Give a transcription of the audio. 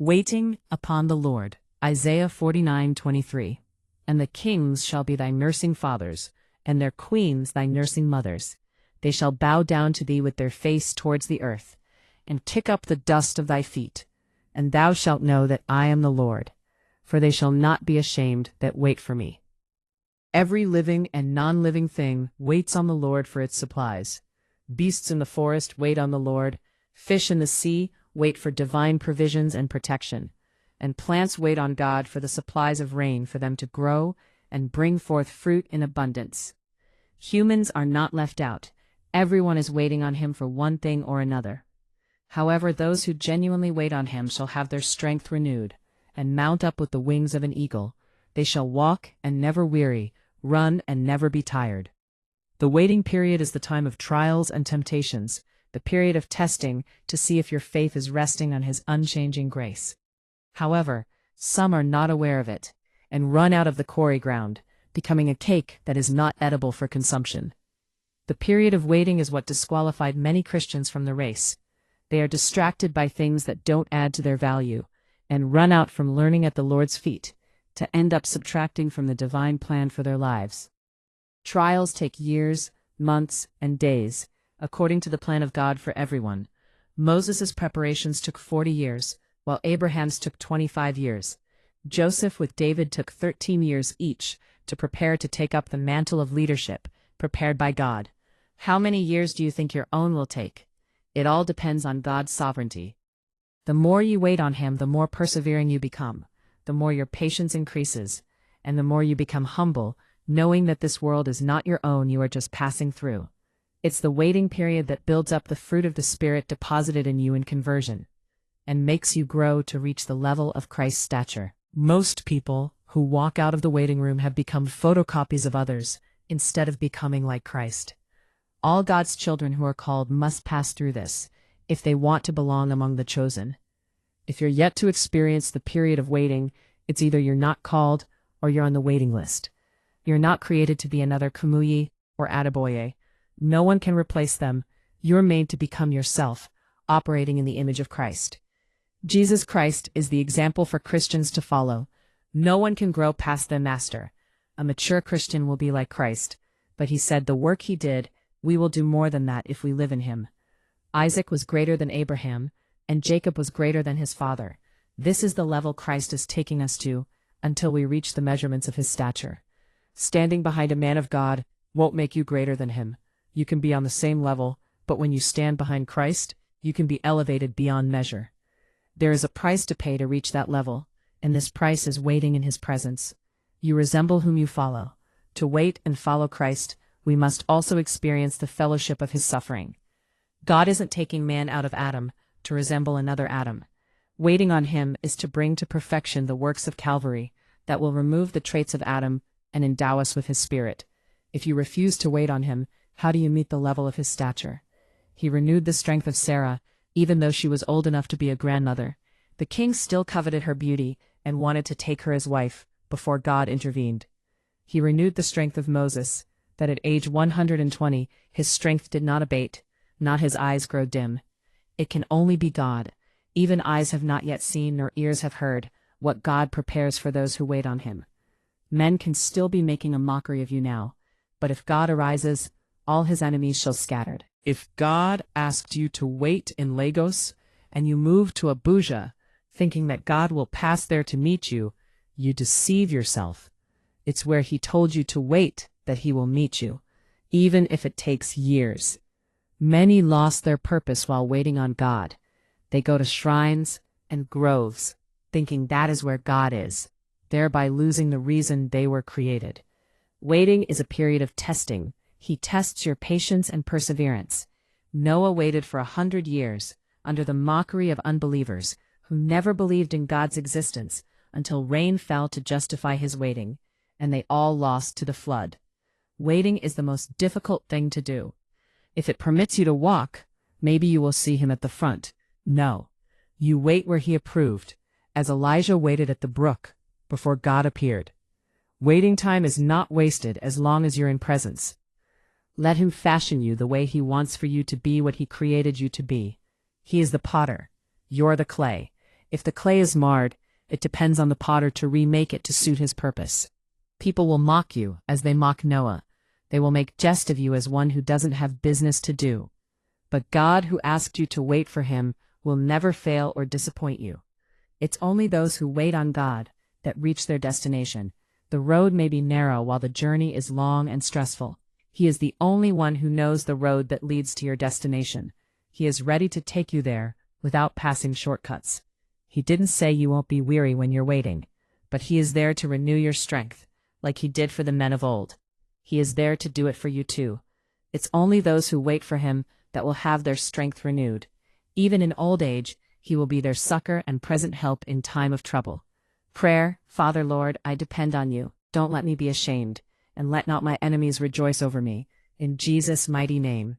Waiting upon the Lord. Isaiah 49:23. And the kings shall be thy nursing fathers, and their queens thy nursing mothers. They shall bow down to thee with their face towards the earth, and kick up the dust of thy feet. And thou shalt know that I am the Lord, for they shall not be ashamed that wait for me. Every living and non-living thing waits on the Lord for its supplies. Beasts in the forest wait on the Lord, fish in the sea wait for divine provisions and protection, and plants wait on God for the supplies of rain for them to grow and bring forth fruit in abundance. Humans are not left out. Everyone is waiting on him for one thing or another. However, those who genuinely wait on him shall have their strength renewed, and mount up with the wings of an eagle. They shall walk and never weary, run and never be tired. The waiting period is the time of trials and temptations, the period of testing to see if your faith is resting on his unchanging grace. However, some are not aware of it, and run out of the quarry ground, becoming a cake that is not edible for consumption. The period of waiting is what disqualified many Christians from the race. They are distracted by things that don't add to their value, and run out from learning at the Lord's feet, to end up subtracting from the divine plan for their lives. Trials take years, months, and days, according to the plan of God for everyone. Moses' preparations took 40 years, while Abraham's took 25 years. Joseph with David took 13 years each to prepare to take up the mantle of leadership, prepared by God. How many years do you think your own will take? It all depends on God's sovereignty. The more you wait on him, the more persevering you become, the more your patience increases, and the more you become humble, knowing that this world is not your own, you are just passing through. It's the waiting period that builds up the fruit of the Spirit deposited in you in conversion, and makes you grow to reach the level of Christ's stature. Most people who walk out of the waiting room have become photocopies of others, instead of becoming like Christ. All God's children who are called must pass through this, if they want to belong among the chosen. If you're yet to experience the period of waiting, it's either you're not called or you're on the waiting list. You're not created to be another Kumuyi or Adeboye. No one can replace them. You're made to become yourself, operating in the image of Christ. Jesus Christ is the example for Christians to follow. No one can grow past their master. A mature Christian will be like Christ, but he said the work he did, we will do more than that if we live in him. Isaac was greater than Abraham, and Jacob was greater than his father. This is the level Christ is taking us to, until we reach the measurements of his stature. Standing behind a man of God won't make you greater than him. You can be on the same level, but when you stand behind Christ, you can be elevated beyond measure. There is a price to pay to reach that level, and this price is waiting in his presence. You resemble whom you follow. To wait and follow Christ, we must also experience the fellowship of his suffering. God isn't taking man out of Adam to resemble another Adam. Waiting on him is to bring to perfection the works of Calvary that will remove the traits of Adam and endow us with his Spirit. If you refuse to wait on him, how do you meet the level of his stature? He renewed the strength of Sarah, even though she was old enough to be a grandmother. The king still coveted her beauty and wanted to take her as wife before God intervened. He renewed the strength of Moses, that at age 120 his strength did not abate, not his eyes grow dim. It can only be God. Even eyes have not yet seen nor ears have heard what God prepares for those who wait on him. Men can still be making a mockery of you now, but if God arises, all his enemies shall scatter. If God asked you to wait in Lagos, and you move to Abuja, thinking that God will pass there to meet you, you deceive yourself. It's where he told you to wait that he will meet you, even if it takes years. Many lost their purpose while waiting on God. They go to shrines and groves, thinking that is where God is, thereby losing the reason they were created. Waiting is a period of testing. He tests your patience and perseverance. Noah waited for 100 years, under the mockery of unbelievers, who never believed in God's existence, until rain fell to justify his waiting, and they all lost to the flood. Waiting is the most difficult thing to do. If it permits you to walk, maybe you will see him at the front. No. You wait where he approved, as Elijah waited at the brook, before God appeared. Waiting time is not wasted as long as you're in presence. Let him fashion you the way he wants for you to be what he created you to be. He is the potter. You're the clay. If the clay is marred, it depends on the potter to remake it to suit his purpose. People will mock you as they mock Noah. They will make jest of you as one who doesn't have business to do. But God, who asked you to wait for him, will never fail or disappoint you. It's only those who wait on God that reach their destination. The road may be narrow while the journey is long and stressful. He is the only one who knows the road that leads to your destination. He is ready to take you there without passing shortcuts. He didn't say you won't be weary when you're waiting, but he is there to renew your strength, like he did for the men of old. He is there to do it for you too. It's only those who wait for him that will have their strength renewed. Even in old age, he will be their succor and present help in time of trouble. Prayer: Father Lord, I depend on you. Don't let me be ashamed, and let not my enemies rejoice over me. In Jesus' mighty name.